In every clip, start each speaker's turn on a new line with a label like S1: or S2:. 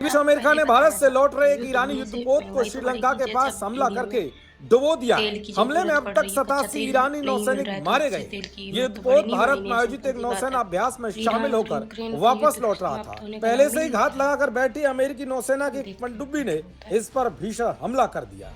S1: बीच America ने भारत से लौट रहे एक ईरानी युद्धपोत को श्रीलंका के पास हमला करके डुबो दिया है। हमले में अब तक 87 ईरानी नौसैनिक मारे गए। ये युद्धपोत भारत में आयोजित एक नौसेना अभ्यास में शामिल होकर वापस लौट रहा था। पहले से ही घात लगाकर बैठी अमेरिकी नौसेना की पनडुब्बी ने इस पर भीषण हमला कर दिया।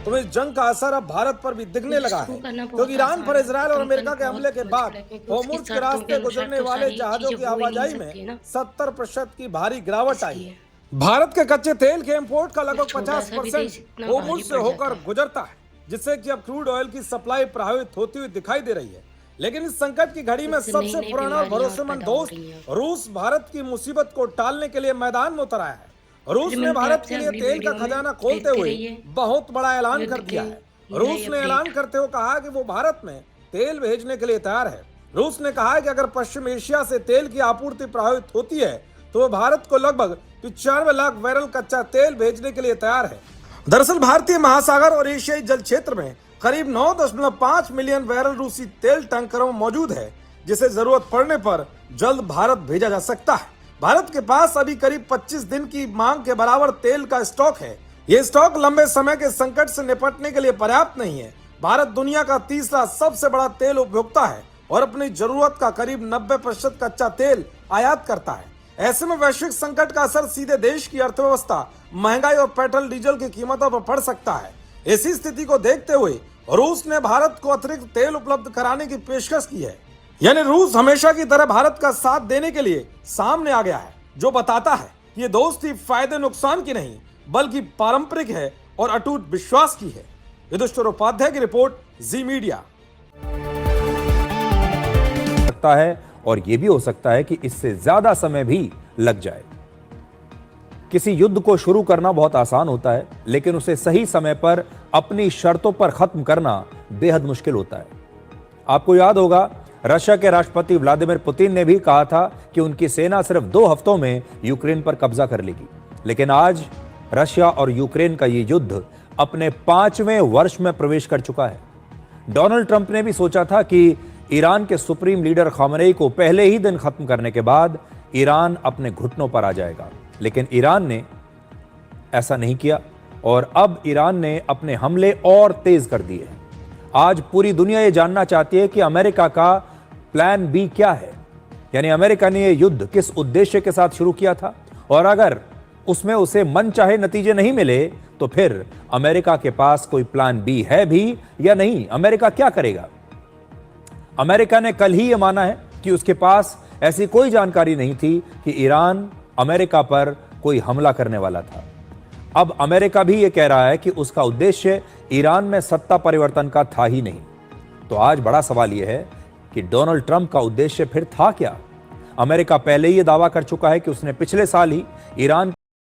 S1: तो इस जंग का असर अब भारत पर भी दिखने लगा है, क्योंकि ईरान पर इजरायल और अमेरिका के हमले के बाद होर्मुज के रास्ते गुजरने वाले जहाजों की आवाजाही में 70% की भारी गिरावट आई है। भारत के कच्चे तेल के इंपोर्ट का लगभग 50% होर्मुज से होकर गुजरता है, जिससे कि अब क्रूड ऑयल की सप्लाई प्रभावित होती हुई दिखाई दे रही है। लेकिन इस संकट की घड़ी में सबसे पुराना और भरोसेमंद दोस्त रूस भारत की मुसीबत को टालने के लिए मैदान में उतर आया है। रूस ने भारत के लिए तेल का खजाना खोलते हुए बहुत बड़ा ऐलान कर दिया है। रूस ने ऐलान करते हुए कहा कि वो भारत में तेल भेजने के लिए तैयार है। रूस ने कहा है कि अगर पश्चिम एशिया से तेल की आपूर्ति प्रभावित होती है तो वो भारत को लगभग 95 लाख बैरल कच्चा तेल भेजने के लिए तैयार है। दरअसल भारतीय महासागर और एशियाई जल क्षेत्र में करीब 9.5 मिलियन बैरल रूसी तेल टैंकरों में मौजूद है, जिसे जरूरत पड़ने पर जल्द भारत भेजा जा सकता है। भारत के पास अभी करीब 25 दिन की मांग के बराबर तेल का स्टॉक है। ये स्टॉक लंबे समय के संकट से निपटने के लिए पर्याप्त नहीं है। भारत दुनिया का तीसरा सबसे बड़ा तेल उपभोक्ता है और अपनी जरूरत का करीब 90% कच्चा तेल आयात करता है। ऐसे में वैश्विक संकट का असर सीधे देश की अर्थव्यवस्था, महंगाई और पेट्रोल डीजल की कीमतों पर पड़ सकता है। इसी स्थिति को देखते हुए रूस ने भारत को अतिरिक्त तेल उपलब्ध कराने की पेशकश की है। यानी रूस हमेशा की तरह भारत का साथ देने के लिए सामने आ गया है, जो बताता है कि ये दोस्ती फायदे नुकसान की नहीं बल्कि पारंपरिक है और अटूट विश्वास की है। युधिष्ठिर उपाध्याय की रिपोर्ट, जी मीडिया।
S2: सकता है और यह भी हो सकता है कि इससे ज्यादा समय भी लग जाए। किसी युद्ध को शुरू करना बहुत आसान होता है, लेकिन उसे सही समय पर अपनी शर्तों पर खत्म करना बेहद मुश्किल होता है। आपको याद होगा, रशिया के राष्ट्रपति व्लादिमीर पुतिन ने भी कहा था कि उनकी सेना सिर्फ 2 हफ्तों में यूक्रेन पर कब्जा कर लेगी। लेकिन आज रशिया और यूक्रेन का ये युद्ध अपने 5वें वर्ष में प्रवेश कर चुका है। डोनाल्ड ट्रंप ने भी सोचा था कि ईरान के सुप्रीम लीडर खामेनेई को पहले ही दिन खत्म करने के बाद ईरान अपने घुटनों पर आ जाएगा, लेकिन ईरान ने ऐसा नहीं किया और अब ईरान ने अपने हमले और तेज कर दिए हैं। आज पूरी दुनिया ये जानना चाहती है कि अमेरिका का प्लान बी क्या है, यानी अमेरिका ने यह युद्ध किस उद्देश्य के साथ शुरू किया था, और अगर उसमें उसे मनचाहे नतीजे नहीं मिले तो फिर अमेरिका के पास कोई प्लान बी है भी या नहीं। अमेरिका क्या करेगा? अमेरिका ने कल ही यह माना है कि उसके पास ऐसी कोई जानकारी नहीं थी कि ईरान अमेरिका पर कोई हमला करने वाला था। अब अमेरिका भी यह कह रहा है कि उसका उद्देश्य ईरान में सत्ता परिवर्तन का था ही नहीं। तो आज बड़ा सवाल यह है कि डोनाल्ड ट्रंप का उद्देश्य फिर था क्या? अमेरिका पहले ही यह दावा कर चुका है कि उसने पिछले साल ही ईरान